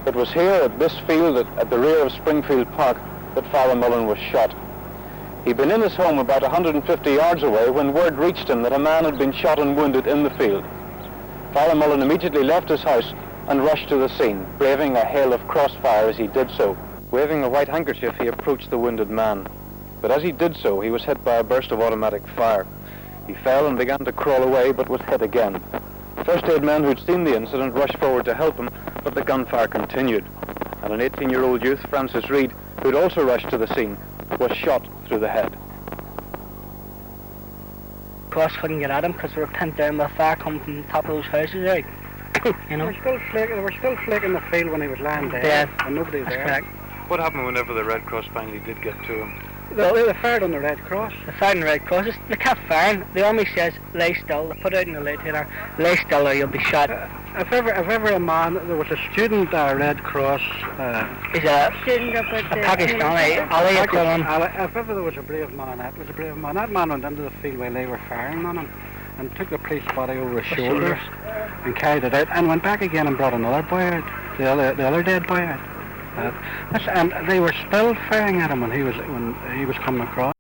It was here at this field at the rear of Springfield Park that Father Mullen was shot. He'd been in his home about 150 yards away when word reached him that a man had been shot and wounded in the field. Father Mullen immediately left his house and rushed to the scene, braving a hail of crossfire as he did so. Waving a white handkerchief, he approached the wounded man. But as he did so, he was hit by a burst of automatic fire. He fell and began to crawl away, but was hit again. First aid men who'd seen the incident rushed forward to help him, but the gunfire continued. And an 18-year-old youth, Francis Reed, who'd also rushed to the scene, was shot through the head. Cross couldn't get at him because we were pinned down with fire coming from the top of those houses, right? You know? They were still flicking the field when he was lying there. Yeah, and nobody was there. Correct. What happened whenever the Red Cross finally did get to him? Well, they fired on the Red Cross. They fired on the Red Cross. They kept firing. The army says, lay still. They put out in the later, lay still or you'll be shot. If ever a man, there was a student Red Cross. He's a Pakistani, Ali Akram. If ever there was a brave man, that was a brave man. That man went into the field while they were firing on him and took the police body over his shoulders and carried it out and went back again and brought another boy out, the other dead boy out. And they were still firing at him when he was coming across.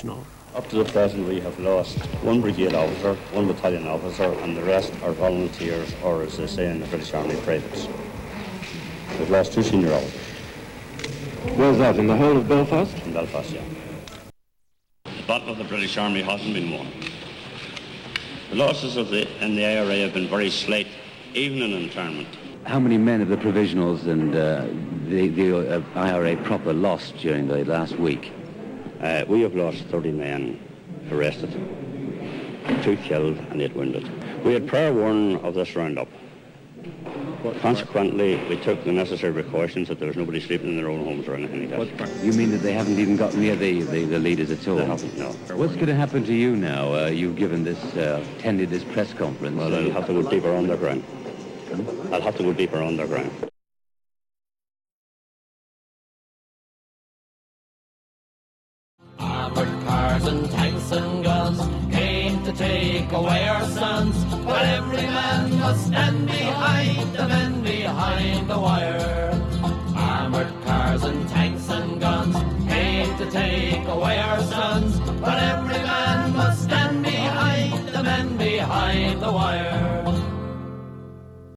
Up to the present, we have lost one brigade officer, one battalion officer, and the rest are volunteers, or as they say in the British Army, privates. We've lost 2 senior officers. Where's that, in the whole of Belfast? In Belfast, yeah. The battle of the British Army hasn't been won. The losses in the IRA have been very slight, even in internment. How many men of the provisionals and the IRA proper lost during the last week? We have lost 30 men arrested, 2 killed and 8 wounded. We had prior warning of this roundup. Consequently, we took the necessary precautions that there was nobody sleeping in their own homes or anything like that. You mean that they haven't even got near the leaders at all? They haven't, no. What's going to happen to you now? You've given this, attended this press conference. Well, I'll have to go deeper underground. I'll have to go deeper underground. Armored cars and tanks and guns came to take away our sons, but every man must stand behind the men behind the wire. Armored cars and tanks and guns came to take away our sons, but every